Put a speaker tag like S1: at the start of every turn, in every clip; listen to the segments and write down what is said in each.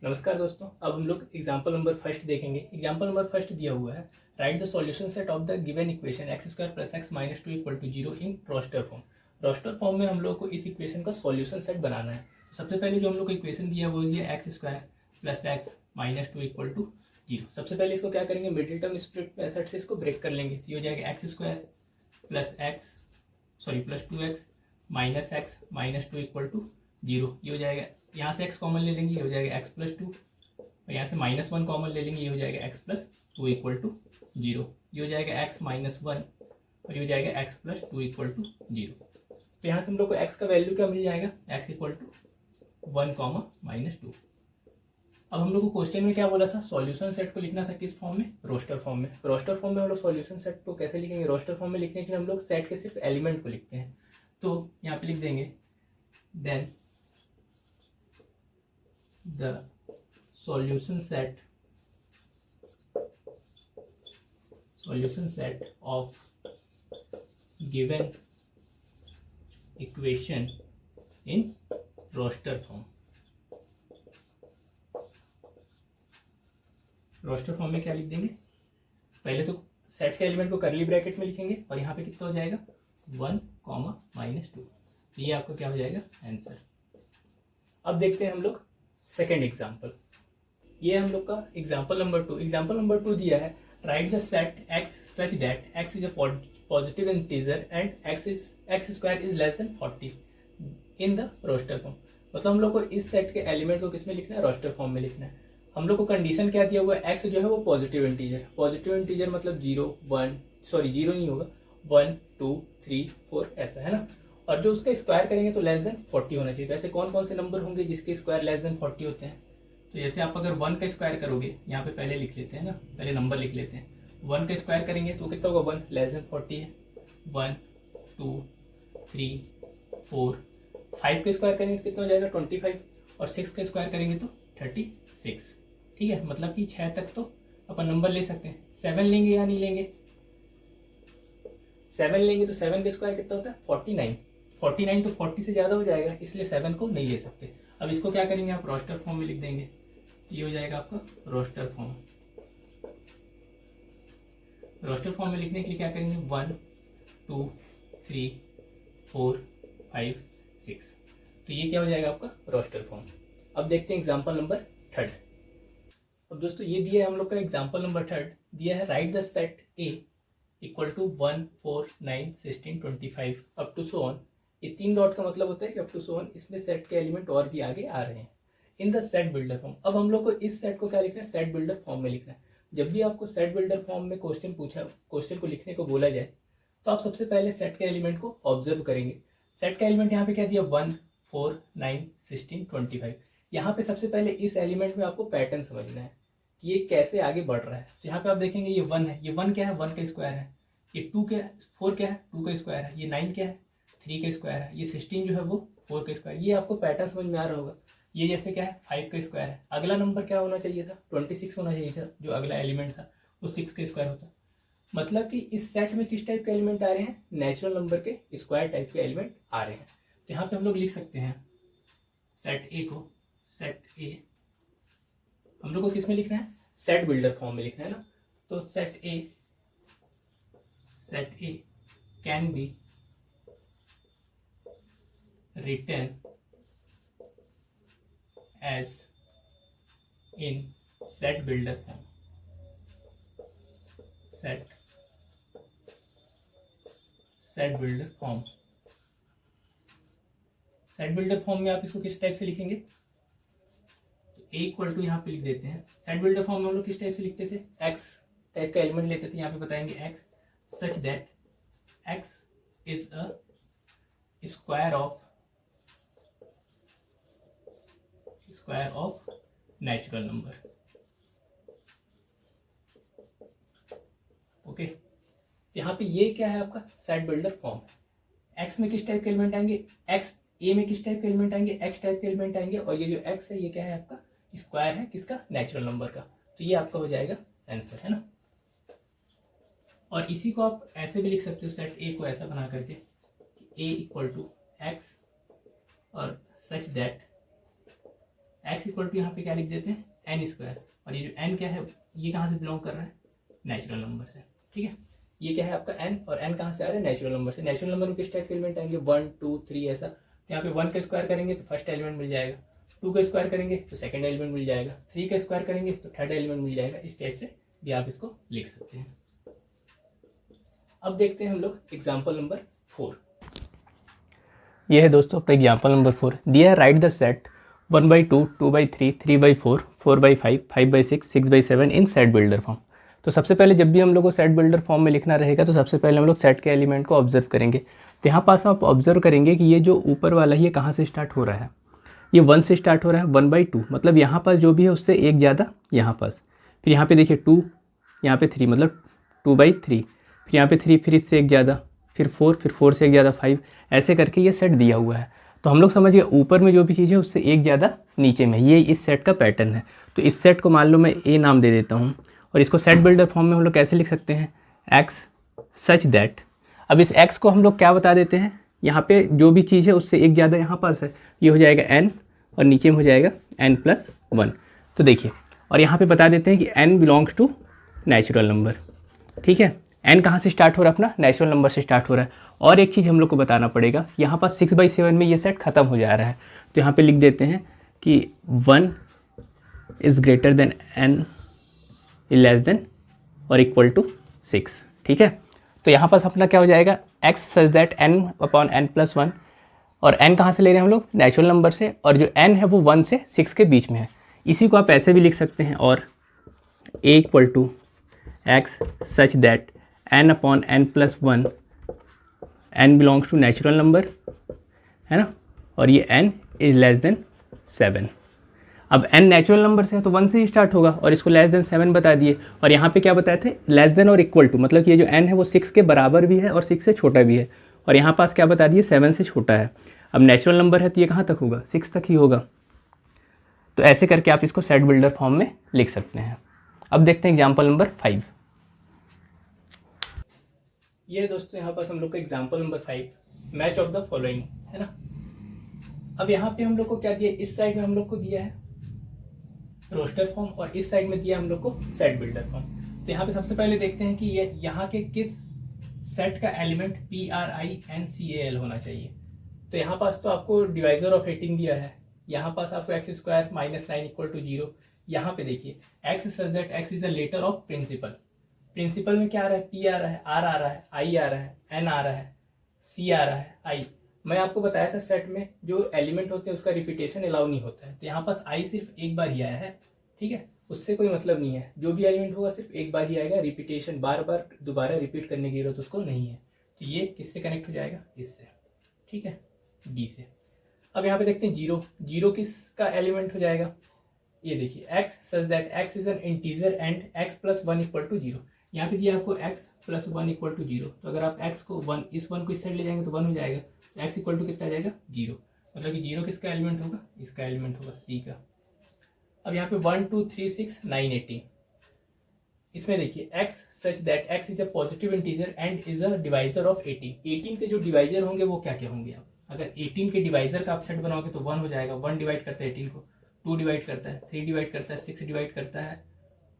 S1: नमस्कार दोस्तों, अब हम लोग एग्जाम्पल नंबर फर्स्ट देखेंगे। एग्जाम्पल नंबर फर्स्ट दिया हुआ है, right the solution set of the given equation x square plus x minus two equal to zero in roster form. Roster form में हम लोग को इस इक्वेशन का सॉल्यूशन सेट बनाना है। सबसे पहले जो हम लोग को इक्वेशन दिया वो दिया x square plus x minus two equal to zero. सबसे पहले इसको क्या करेंगे, मिडिल टर्म स्प्लिट मेथड से इसको ब्रेक कर लेंगे। तो ये हो जाएगा x square plus two x minus two equal to zero. ये हो जाएगा, यहाँ से x कॉमन ले लेंगे, ये हो जाएगा x प्लस टू, और यहाँ से माइनस वन कॉमन ले लेंगे, ये हो जाएगा x plus two equal to zero. ये हो जाएगा x माइनस वन और ये हो जाएगा x plus two equal to zero. तो यहाँ से हम लोग को x का वैल्यू क्या मिल जाएगा, x equal to one comma minus two. अब हम लोग को क्वेश्चन में क्या बोला था, सॉल्यूशन सेट को लिखना था किस फॉर्म में, रोस्टर फॉर्म में। रोस्टर फॉर्म में हम लोग सॉल्यूशन सेट को कैसे लिखेंगे, रोस्टर फॉर्म में लिखने के लिए हम लोग सेट के सिर्फ एलिमेंट को लिखते हैं। तो यहाँ पे लिख देंगे then the solution set of given equation in roster form। Roster form में क्या लिख देंगे, पहले तो सेट के एलिमेंट को करली ब्रैकेट में लिखेंगे और यहाँ पे कितना हो जाएगा वन कॉमा माइनस टू। तो ये आपका क्या हो जाएगा आंसर। अब देखते हैं हम लोग सेकेंड एग्जाम्पल। ये हम लोग का example number two. Example number two दिया है, right the set x such that x is a positive integer and x square is less than 40 in the roster form. मतलब हम लोग को इस सेट के एलिमेंट को किसमें लिखना है, रोस्टर फॉर्म में लिखना है। हम लोग को कंडीशन क्या दिया हुआ है, एक्स जो है वो पॉजिटिव इंटीजर। पॉजिटिव इंटीजर मतलब जीरो नहीं होगा, 1 2 3 4 ऐसा है ना। और जो उसका स्क्वायर करेंगे तो लेस देन 40 होना चाहिए। तो ऐसे कौन कौन से नंबर होंगे जिसके स्क्वायर लेस देन 40 होते हैं। तो जैसे आप अगर 1 का स्क्वायर करोगे, यहाँ पे पहले लिख लेते हैं ना, पहले नंबर लिख लेते हैं। 1 का स्क्वायर करेंगे तो कितना होगा, 1 लेस देन 40 है। 1 2 3 4 5 का स्क्वायर करेंगे तो कितना हो जाएगा 25, और 6 का स्क्वायर करेंगे तो 36। ठीक है, मतलब कि 6 तक तो अपन नंबर ले सकते हैं। 7 लेंगे या नहीं लेंगे, 7 लेंगे तो 7 का स्क्वायर कितना होता है 49। 49 तो 40 से ज़्यादा हो जाएगा, इसलिए 7 को नहीं ले सकते। अब इसको क्या करेंगे, आप रोस्टर फॉर्म में लिख देंगे। तो ये हो जाएगा आपका रोस्टर फॉर्म। रोस्टर फॉर्म में लिखने के लिए क्या करेंगे, 1 2 3 4 5 6। तो ये क्या हो जाएगा आपका रोस्टर फॉर्म। अब देखते हैं एग्जाम्पल नंबर थर्ड। अब दोस्तों ये दिया है हम लोग का एग्जाम्पल नंबर थर्ड, दिया है right the set A equal to 1 4 9 16 25 up to so on. ये 3 डॉट का मतलब होता है कि अप टू सो ऑन, इसमें सेट के एलिमेंट और भी आगे आ रहे हैं in the set builder form. अब हम लोग को इस सेट को क्या लिखना है, सेट बिल्डर फॉर्म में लिखना है। जब भी आपको सेट बिल्डर फॉर्म में क्वेश्चन को लिखने को बोला जाए तो आप सबसे पहले सेट के एलिमेंट को ऑब्जर्व करेंगे। सेट का एलिमेंट यहाँ पे क्या दिया, 1 4 9 16 25। यहाँ पे सबसे पहले इस एलिमेंट में आपको पैटर्न समझना है कि ये कैसे आगे बढ़ रहा है। तो यहाँ पे आप देखेंगे ये 1 है, ये 1 क्या है, 1 का स्क्वायर है। ये 2 क्या है, 4 क्या है, 2 का स्क्वायर है। ये 9 क्या है, 3 का स्क्वायर है। ये 16 जो है वो 4 का स्क्वायर। ये आपको पैटर्न समझ में आ रहा होगा। ये जैसे क्या है 5 का स्क्वायर है। अगला नंबर क्या होना चाहिए था, 26 होना चाहिए था। जो अगला एलिमेंट था वो 6 का स्क्वायर होता। मतलब कि इस सेट में किस टाइप के एलिमेंट आ रहे हैं, नेचुरल नंबर के स्क्वायर टाइप के एलिमेंट आ रहे हैं। तो यहाँ पे हम लोग लिख सकते हैं सेट ए को, सेट ए हम लोग को किस में लिखना है, सेट बिल्डर फॉर्म में लिखना है ना। तो set A can be written as in set builder form। Set builder form, set builder form में आप इसको किस टाइप से लिखेंगे, तो ए इक्वल टू यहाँ पे लिख देते हैं। सेट बिल्डर फॉर्म में हम लोग किस टाइप से लिखते थे, एक्स टाइप का एलिमेंट लेते थे। यहाँ पे बताएंगे x such that x is a square of natural number. Okay, यहाँ पे ये क्या है आपका सेट बिल्डर फॉर्म। एक्स में किस टाइप के एलिमेंट आएंगे, एक्स ए में किस टाइप के एलिमेंट आएंगे, एक्स टाइप के एलिमेंट आएंगे। और ये जो एक्स है ये क्या है आपका स्क्वायर है किसका, नेचुरल नंबर का। तो ये आपका हो जाएगा आंसर, है ना। और इसी को आप ऐसे भी लिख सकते हो, सेट ए को ऐसा बना करके ए इक्वल टू एक्स और such that x equal to यहाँ पे क्या लिख देते हैं एन स्क्वायर, और ये जो एन क्या है ये कहाँ से बिलोंग कर रहा है नेचुरल नंबर से, ठीक है। ये क्या है आपका एन, और एन कहाँ से आ रहा है नेचुरल नंबर से। नेचुरल नंबर में किस टाइप के एलिमेंट आएंगे 1 2 3 ऐसा, तो यहाँ पे 1 का स्क्वायर करेंगे तो फर्स्ट एलिमेंट मिल जाएगा, 2 का स्क्वायर करेंगे तो सेकंड एलिमेंट मिल जाएगा, 3 का स्क्वायर करेंगे तो थर्ड एलिमेंट मिल जाएगा। इस टाइप से भी आप इसको लिख सकते हैं। अब देखते हैं हम लोग एग्जाम्पल नंबर 4।
S2: ये है दोस्तों अपना एग्जाम्पल नंबर 4। दिया है right the set 1/2, 2/3, 3/4, 4/5, 5/6, 6/7 in set builder form. तो सबसे पहले जब भी हम लोग को सेट बिल्डर फॉर्म में लिखना रहेगा तो सबसे पहले हम लोग सेट के एलिमेंट को ऑब्जर्व करेंगे। तो यहाँ पास आप ऑब्जर्व करेंगे कि ये जो ऊपर वाला है ये कहाँ से स्टार्ट हो रहा है, ये 1 से स्टार्ट हो रहा है, 1/2 मतलब यहाँ पास जो भी है उससे एक ज़्यादा यहाँ पास, फिर यहाँ पे देखिए 2, यहाँ पे 3 मतलब 2/3, फिर यहाँ पे 3, फिर इससे एक ज़्यादा, फिर 4, फिर 4 से एक ज़्यादा 5, ऐसे करके ये सेट दिया हुआ है। तो हम लोग समझिए ऊपर में जो भी चीज़ है उससे एक ज़्यादा नीचे में, ये इस सेट का पैटर्न है। तो इस सेट को मान लो मैं ए नाम दे देता हूँ, और इसको सेट बिल्डर फॉर्म में हम लोग कैसे लिख सकते हैं, एक्स सच दैट। अब इस एक्स को हम लोग क्या बता देते हैं, यहाँ पे जो भी चीज़ है उससे एक ज़्यादा यहाँ पास है, ये हो जाएगा n, और नीचे में हो जाएगा n+1। तो देखिए, और यहाँ पे बता देते हैं कि n belongs to natural number, ठीक है। n कहाँ से स्टार्ट हो रहा है, अपना नेचुरल नंबर से स्टार्ट हो रहा है। और एक चीज़ हम लोग को बताना पड़ेगा, यहाँ पास 6/7 में ये सेट ख़त्म हो जा रहा है, तो यहाँ पे लिख देते हैं कि 1 is greater than n less than और इक्वल टू 6, ठीक है। तो यहाँ पास अपना क्या हो जाएगा, x सच दैट n/n+1, और n कहाँ से ले रहे हैं हम लोग नेचुरल नंबर से, और जो n है वो 1 से 6 के बीच में है। इसी को आप ऐसे भी लिख सकते हैं, और a equal to x such that n/n+1, n belongs to natural number, है ना, और ये n इज़ लेस देन 7। अब n नेचुरल नंबर से है तो 1 से ही स्टार्ट होगा, और इसको लेस देन 7 बता दिए, और यहाँ पे क्या बताए थे लेस देन और इक्वल टू, मतलब कि ये जो n है वो 6 के बराबर भी है और 6 से छोटा भी है, और यहाँ पास क्या बता दिए 7 से छोटा है। अब नेचुरल नंबर है तो ये कहाँ तक होगा, 6 तक ही होगा। तो ऐसे करके आप इसको सेट बिल्डर फॉर्म में लिख सकते हैं। अब देखते हैं एग्जाम्पल नंबर 5।
S1: ये दोस्तों यहाँ पास हम लोग का example number 5, match of the following, है ना। अब यहाँ पे हम लोग को क्या दिया, इस साइड में हम लोग को दिया है रोस्टर फॉर्म, और इस साइड में दिया हम लोग को सेट बिल्डर फॉर्म। तो यहाँ पे सबसे पहले देखते हैं कि ये यहाँ के किस सेट का एलिमेंट PRINCAL होना चाहिए। तो यहाँ पास तो आपको डिवाइजर ऑफ 18 दिया है, यहाँ पास आपको x² - 9 = 0। यहाँ पे देखिए x such that x is a letter of principle. Principle में क्या आ रहा है, P आ रहा है, R आ रहा है, I आ रहा है, N आ रहा है, C आ रहा है, I। मैं आपको बताया था सेट में जो एलिमेंट होते हैं उसका रिपीटेशन अलाउ नहीं होता है, तो यहाँ पास I सिर्फ एक बार ही आया है, ठीक है, उससे कोई मतलब नहीं है। जो भी एलिमेंट होगा सिर्फ एक बार ही आएगा, रिपीटेशन बार बार दोबारा रिपीट करने की जरूरत उसको नहीं है। तो ये किससे कनेक्ट हो जाएगा, इससे, ठीक है, D से। अब यहाँ पे देखते हैं जीरो, जीरो किसका एलिमेंट हो जाएगा, ये देखिए x such that x is an integer and x + 1 = 0। यहाँ पे दिया आपको x + 1 = 0, तो अगर आप x को 1 इस 1 को इस साइड ले जाएंगे तो 1 हो जाएगा, तो x इक्वल टू कितना आ जाएगा 0, मतलब कि 0 किसका एलिमेंट होगा, इसका एलिमेंट होगा C का। अब यहाँ पे 1 2 3 6 9 18, इसमें देखिए x such that x is a positive integer and is a divisor of 18। 18 के जो डिवाइजर होंगे वो क्या क्या होंगे, आप अगर 18 के डिवाइजर का आप सेट बनाओगे तो 1 हो जाएगा, 1 डिवाइड करता है 18 को, 2 डिवाइड करता है, 3 डिवाइड करता है, 6 डिवाइड करता है,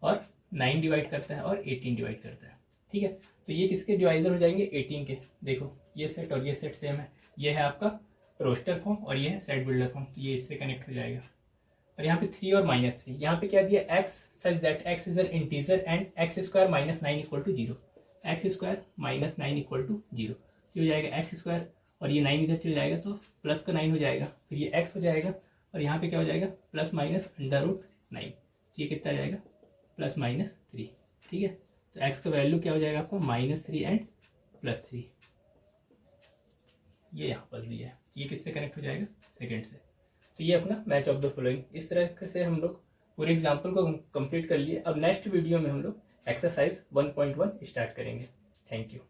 S1: और 9 डिवाइड करता है, और 18 डिवाइड करता है, ठीक है। तो ये किसके डिवाइजर हो जाएंगे, 18 के। देखो ये सेट और ये सेट सेम है, ये है आपका रोस्टर फॉर्म और ये है सेट बिल्डर फॉर्म, तो ये इससे कनेक्ट हो जाएगा। और यहाँ पे 3 और -3, यहाँ पे क्या दिया x such that x is an integer and x² - 9 = 0, x² - 9 = 0, ये हो जाएगा x², और ये 9 इधर चल जाएगा तो प्लस का 9 हो जाएगा, फिर ये x हो जाएगा, और यहाँ पे क्या हो जाएगा ±√9, ये कितना आ जाएगा +-3, ठीक है। तो x का वैल्यू क्या हो जाएगा आपको -3 एंड +3, ये यहाँ पर दिया है, ये किससे कनेक्ट हो जाएगा, सेकेंड से। तो ये अपना मैच ऑफ द फॉलोइंग, इस तरह से हम लोग पूरे एग्जाम्पल को कंप्लीट कर लिए। अब नेक्स्ट वीडियो में हम लोग एक्सरसाइज 1.1 स्टार्ट करेंगे। Thank you.